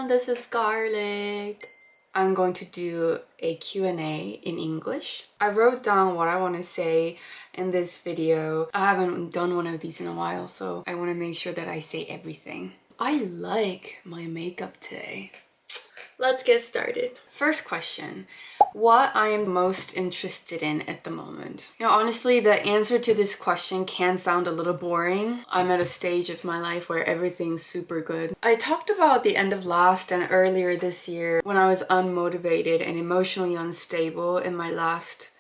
this is Scarlett. I'm going to do a Q&A in English. I wrote down what I want to say in this video. I haven't done one of these in a while, so I want to make sure that I say everything. I like my makeup today. Let's get started. First question. What I am most interested in at the moment. Honestly, the answer to this question can sound a little boring. I'm at a stage of my life where everything's super good. I talked about the end of last and earlier this year when I was unmotivated and emotionally unstable in my last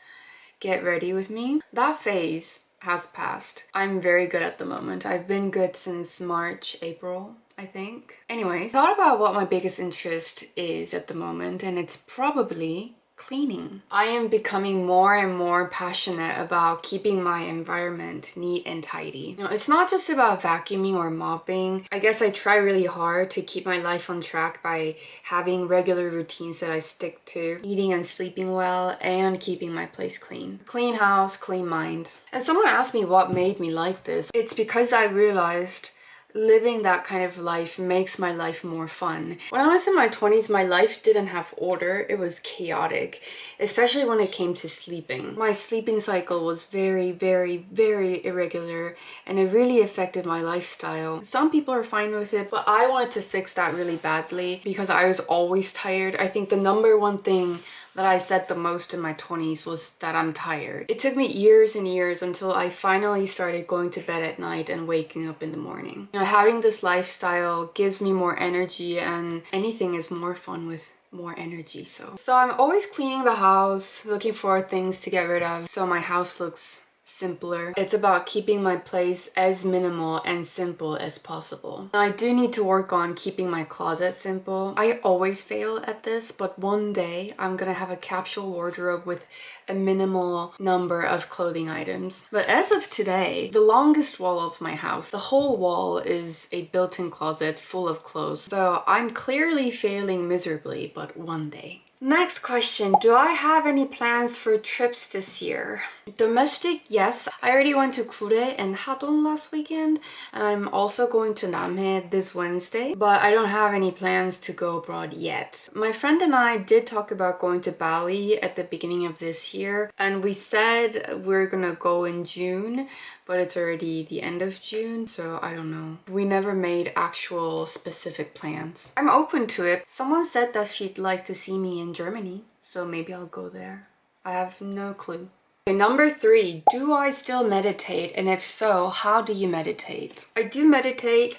Get Ready With Me. That phase has passed. I'm very good at the moment. I've been good since March, April, I think. Anyway, I thought about what my biggest interest is at the moment, and it's probably cleaning. I am becoming more and more passionate about keeping my environment neat and tidy. It's not just about vacuuming or mopping. I guess I try really hard to keep my life on track by having regular routines that I stick to, eating and sleeping well, and keeping my place clean. Clean house, clean mind. And someone asked me what made me like this. It's because I realized living that kind of life makes my life more fun. When I was in my 20s, my life didn't have order. It was chaotic, especially when it came to sleeping. My sleeping cycle was very, very, very irregular, and it really affected my lifestyle. Some people are fine with it, but I wanted to fix that really badly because I was always tired. I think the number one thing that I said the most in my 20s was that I'm tired. It took me years and years until I finally started going to bed at night and waking up in the morning. Having this lifestyle gives me more energy, and anything is more fun with more energy. So I'm always cleaning the house, looking for things to get rid of so my house looks simpler. It's about keeping my place as minimal and simple as possible. I do need to work on keeping my closet simple. I always fail at this, but one day I'm gonna have a capsule wardrobe with a minimal number of clothing items. But as of today, the longest wall of my house, the whole wall is a built-in closet full of clothes. So I'm clearly failing miserably, but one day. Next question, do I have any plans for trips this year? Domestic, yes. I already went to Gure and Hadong last weekend, and I'm also going to Namhae this Wednesday, but I don't have any plans to go abroad yet. My friend and I did talk about going to Bali at the beginning of this year, and we said we're gonna go in June, but it's already the end of June, so I don't know. We never made actual specific plans. I'm open to it. Someone said that she'd like to see me in Germany, so maybe I'll go there. I have no clue. Okay, number 3, do I still meditate? And if so, how do you meditate? I do meditate,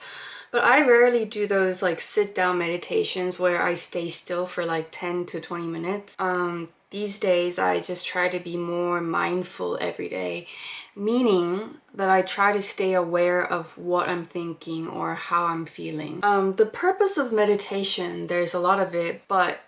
but I rarely do those like sit down meditations where I stay still for like 10 to 20 minutes. These days, I just try to be more mindful every day, meaning that I try to stay aware of what I'm thinking or how I'm feeling. The purpose of meditation, there's a lot of it, but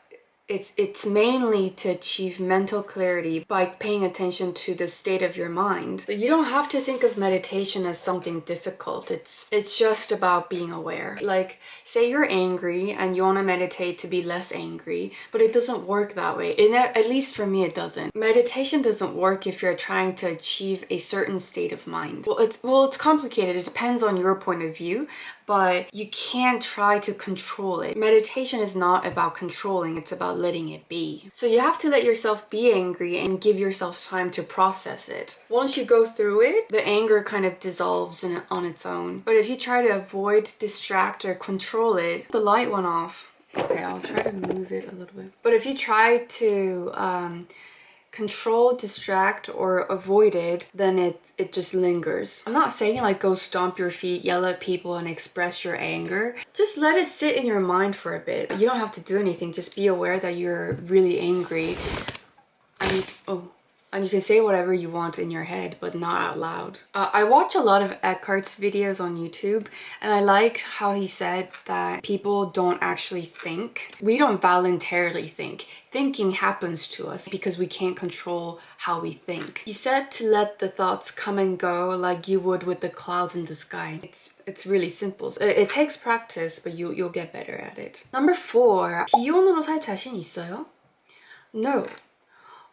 it's mainly to achieve mental clarity by paying attention to the state of your mind. So you don't have to think of meditation as something difficult. It's just about being aware. Like, say you're angry and you want to meditate to be less angry, but it doesn't work that way. At least for me, it doesn't. Meditation doesn't work if you're trying to achieve a certain state of mind. Well, it's complicated. It depends on your point of view, but you can't try to control it. Meditation is not about controlling, it's about letting it be. So you have to let yourself be angry and give yourself time to process it. Once you go through it, the anger kind of dissolves on its own. But if you try to avoid, distract, or control it, the light went off. Okay, I'll try to move it a little bit. But if you try to control, distract, or avoid it, then it just lingers. I'm not saying like go stomp your feet, yell at people, and express your anger. Just let it sit in your mind for a bit. You don't have to do anything. Just be aware that you're really angry. And you can say whatever you want in your head, but not out loud. I watch a lot of Eckhart's videos on YouTube, and I like how he said that people don't actually think. We don't voluntarily think. Thinking happens to us because we can't control how we think. He said to let the thoughts come and go like you would with the clouds in the sky. It's really simple. It takes practice, but you'll get better at it. Number 4. 비혼으로 살 자신 있어요? No.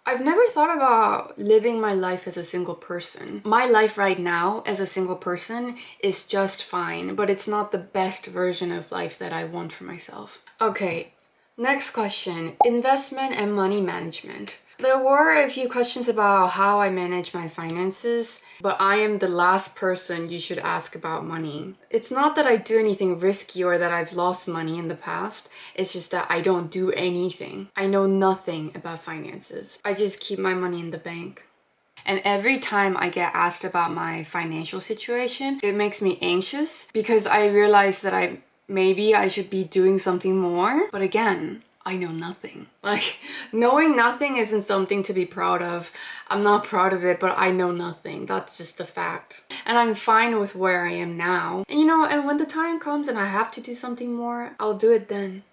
I've never thought about living my life as a single person. My life right now as a single person is just fine, but it's not the best version of life that I want for myself. Okay, next question. Investment and money management. There were a few questions about how I manage my finances, but I am the last person you should ask about money. It's not that I do anything risky or that I've lost money in the past. It's just that I don't do anything. I know nothing about finances. I just keep my money in the bank. And every time I get asked about my financial situation, it makes me anxious because I realize that maybe I should be doing something more. But again, I know nothing. Like, knowing nothing isn't something to be proud of. I'm not proud of it, but I know nothing. That's just a fact. And I'm fine with where I am now. And and when the time comes and I have to do something more, I'll do it then.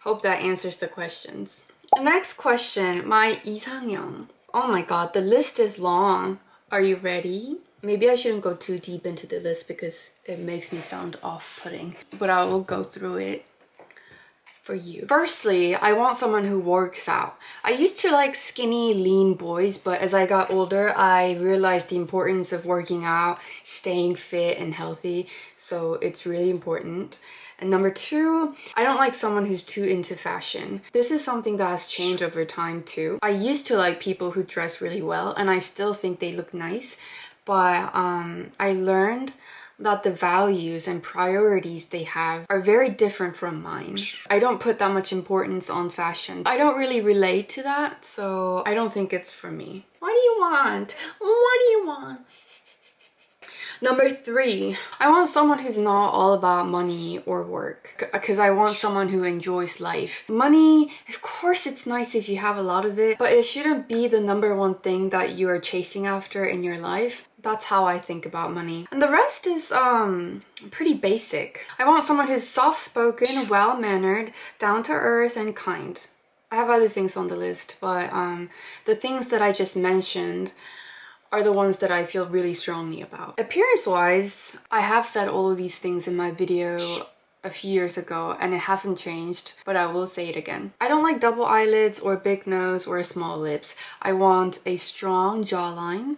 Hope that answers the questions. Next question, my 이상형. Oh my god, the list is long. Are you ready? Maybe I shouldn't go too deep into the list because it makes me sound off-putting, but I will go through it for you. Firstly, I want someone who works out. I used to like skinny, lean boys, but as I got older, I realized the importance of working out, staying fit and healthy, so it's really important. And number two, I don't like someone who's too into fashion. This is something that has changed over time too. I used to like people who dress really well, and I still think they look nice, but I learned that the values and priorities they have are very different from mine. I don't put that much importance on fashion. I don't really relate to that, so I don't think it's for me. What do you want? What do you want? Number three, I want someone who's not all about money or work, because I want someone who enjoys life. Money, of course it's nice if you have a lot of it, but it shouldn't be the number one thing that you are chasing after in your life. That's how I think about money. And the rest is pretty basic. I want someone who's soft-spoken, well-mannered, down-to-earth, and kind. I have other things on the list, but the things that I just mentioned are the ones that I feel really strongly about. Appearance-wise, I have said all of these things in my video a few years ago and it hasn't changed, but I will say it again. I don't like double eyelids or big nose or small lips. I want a strong jawline,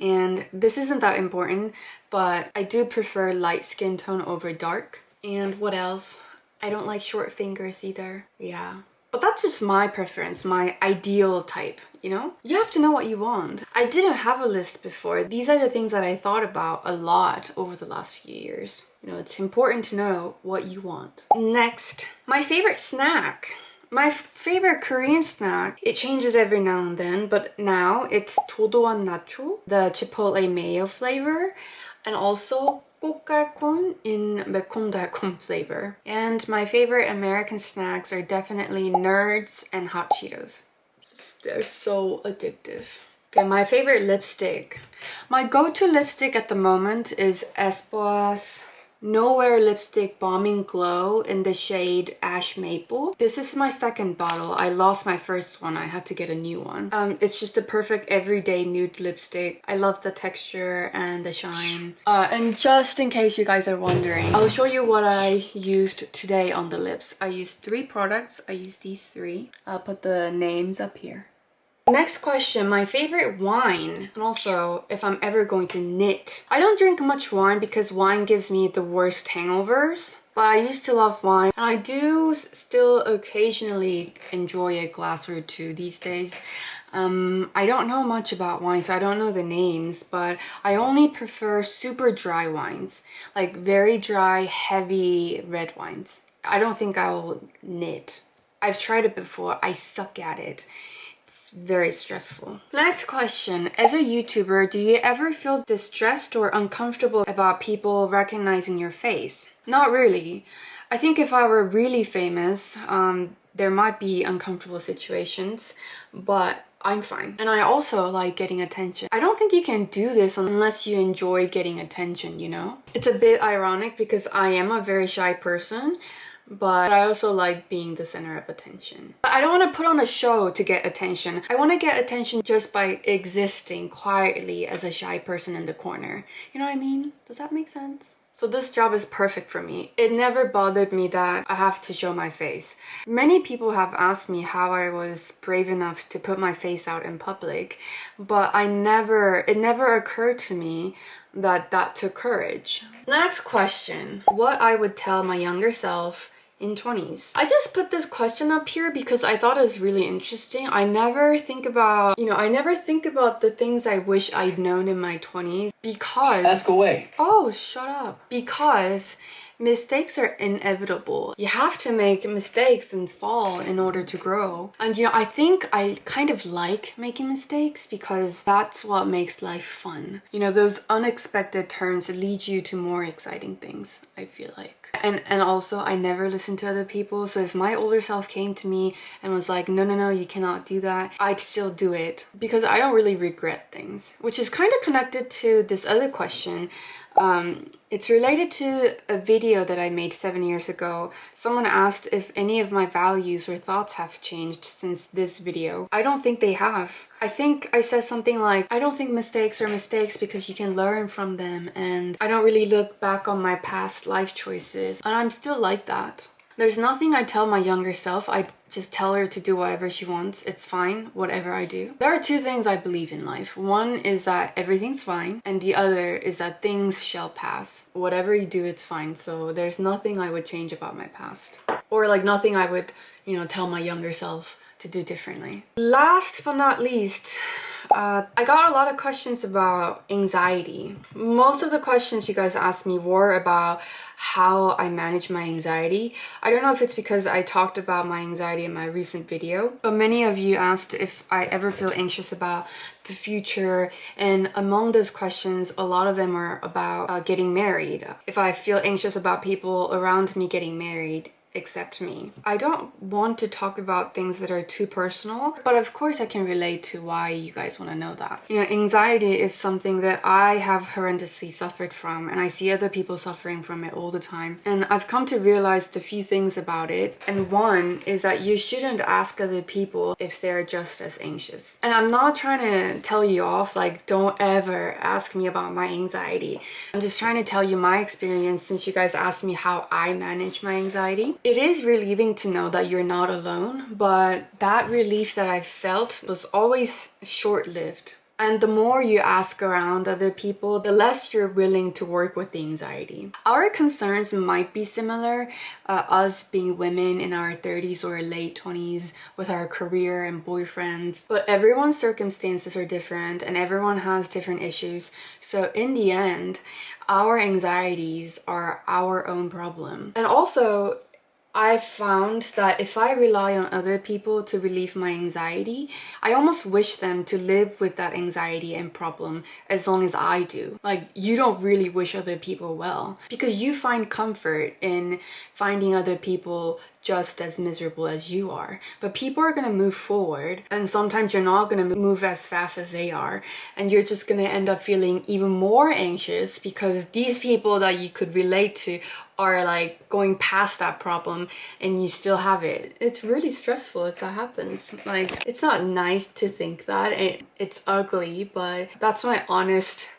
and this isn't that important, but I do prefer light skin tone over dark. And what else? I don't like short fingers either. Yeah. But that's just my preference, my ideal type, You have to know what you want. I didn't have a list before. These are the things that I thought about a lot over the last few years. It's important to know what you want. Next, my favorite snack. My favorite Korean snack, it changes every now and then, but now it's 도도한 nacho, the chipotle mayo flavor, and also 꽃갈콘 in 매콤달콤 flavor. And my favorite American snacks are definitely Nerds and Hot Cheetos. They're so addictive. Okay, my favorite lipstick. My go-to lipstick at the moment is Espoir's Nowhere Lipstick Bombing Glow in the shade Ash Maple. This is my second bottle. I lost my first one. I had to get a new one. It's just a perfect everyday nude lipstick. I love the texture and the shine. And just in case you guys are wondering, I'll show you what I used today on the lips. I used 3 products. I used these 3. I'll put the names up here. Next question, my favorite wine, and also if I'm ever going to knit. I don't drink much wine because wine gives me the worst hangovers, but I used to love wine, and I do still occasionally enjoy a glass or 2 these days. I don't know much about wine, so I don't know the names, but I only prefer super dry wines, like very dry, heavy red wines. I don't think I will knit. I've tried it before. I suck at it. It's very stressful. Next question. As a YouTuber, do you ever feel distressed or uncomfortable about people recognizing your face? Not really. I think if I were really famous, there might be uncomfortable situations, but I'm fine. And I also like getting attention. I don't think you can do this unless you enjoy getting attention, It's a bit ironic because I am a very shy person, but I also like being the center of attention. I don't want to put on a show to get attention. I want to get attention just by existing quietly as a shy person in the corner. You know what I mean? Does that make sense? So this job is perfect for me. It never bothered me that I have to show my face. Many people have asked me how I was brave enough to put my face out in public, but it never occurred to me that took courage. Next question. What I would tell my younger self in 20s. I just put this question up here because I thought it was really interesting. I never think about the things I wish I'd known in my 20s because... Ask away. Oh, shut up. Because mistakes are inevitable. You have to make mistakes and fall in order to grow. And I think I kind of like making mistakes because that's what makes life fun. Those unexpected turns lead you to more exciting things, I feel like. And also, I never listen to other people. So if my older self came to me and was like, no, you cannot do that, I'd still do it because I don't really regret things, which is kind of connected to this other question. It's related to a video that I made 7 years ago. Someone asked if any of my values or thoughts have changed since this video. I don't think they have. I think I said something like, I don't think mistakes are mistakes because you can learn from them, and I don't really look back on my past life choices, and I'm still like that. There's nothing I tell my younger self. I just tell her to do whatever she wants. It's fine, whatever I do. There are two things I believe in life. One is that everything's fine, and the other is that things shall pass. Whatever you do, it's fine. So there's nothing I would change about my past. Or like nothing I would, tell my younger self to do differently. Last but not least, I got a lot of questions about anxiety. Most of the questions you guys asked me were about how I manage my anxiety. I don't know if it's because I talked about my anxiety in my recent video, but many of you asked if I ever feel anxious about the future, and among those questions, a lot of them are about getting married. If I feel anxious about people around me getting married, except me. I don't want to talk about things that are too personal, but of course I can relate to why you guys want to know that. Anxiety is something that I have horrendously suffered from, and I see other people suffering from it all the time. And I've come to realize a few things about it. And one is that you shouldn't ask other people if they're just as anxious. And I'm not trying to tell you off, like, don't ever ask me about my anxiety. I'm just trying to tell you my experience since you guys asked me how I manage my anxiety. It is relieving to know that you're not alone, but that relief that I felt was always short-lived. And the more you ask around other people, the less you're willing to work with the anxiety. Our concerns might be similar, us being women in our 30s or late 20s with our career and boyfriends, but everyone's circumstances are different and everyone has different issues. So in the end, our anxieties are our own problem. And also, I found that if I rely on other people to relieve my anxiety, I almost wish them to live with that anxiety and problem as long as I do. Like, you don't really wish other people well because you find comfort in finding other people just as miserable as you are. But people are going to move forward, and sometimes you're not going to move as fast as they are, and you're just going to end up feeling even more anxious because these people that you could relate to are like going past that problem and you still have it. It's really stressful if that happens. Like, it's not nice to think that. It's ugly, but that's my honest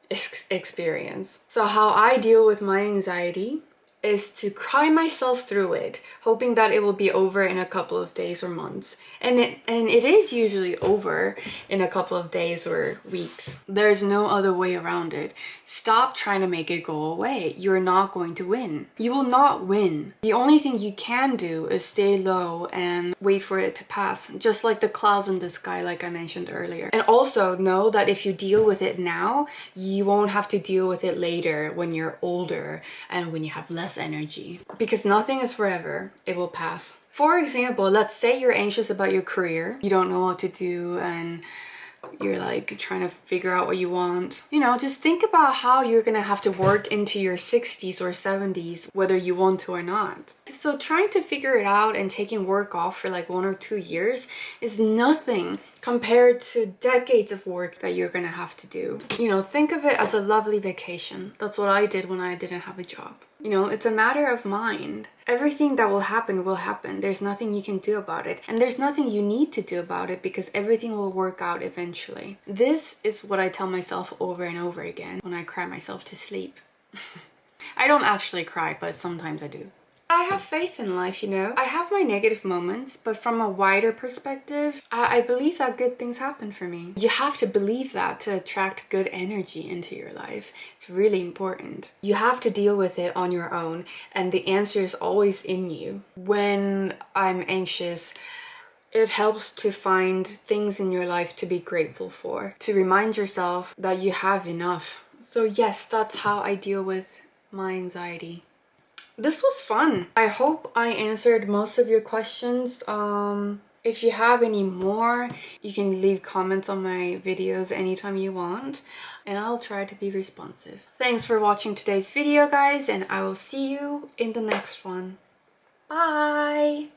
experience. So how I deal with my anxiety is to cry myself through it, hoping that it will be over in a couple of days or months. And it is usually over in a couple of days or weeks. There's no other way around it. Stop trying to make it go away. You're not going to win. You will not win. The only thing you can do is stay low and wait for it to pass, just like the clouds in the sky, like I mentioned earlier. And also know that if you deal with it now, you won't have to deal with it later when you're older and when you have less energy, because nothing is forever. It will pass. For example, let's say you're anxious about your career, you don't know what to do, and you're like trying to figure out what you want. Just think about how you're gonna have to work into your 60s or 70s, whether you want to or not. So trying to figure it out and taking work off for like 1 or 2 years is nothing compared to decades of work that you're gonna have to do. Think of it as a lovely vacation. That's what I did when I didn't have a job. It's a matter of mind. Everything that will happen will happen. There's nothing you can do about it. And there's nothing you need to do about it because everything will work out eventually. This is what I tell myself over and over again when I cry myself to sleep. I don't actually cry, but sometimes I do. I have faith in life, you know. I have my negative moments, but from a wider perspective, I believe that good things happen for me. You have to believe that to attract good energy into your life. It's really important. You have to deal with it on your own, and the answer is always in you. When I'm anxious, it helps to find things in your life to be grateful for, to remind yourself that you have enough. So yes, that's how I deal with my anxiety. This was fun. I hope I answered most of your questions. If you have any more, you can leave comments on my videos anytime you want, and I'll try to be responsive. Thanks for watching today's video, guys, and I will see you in the next one. Bye!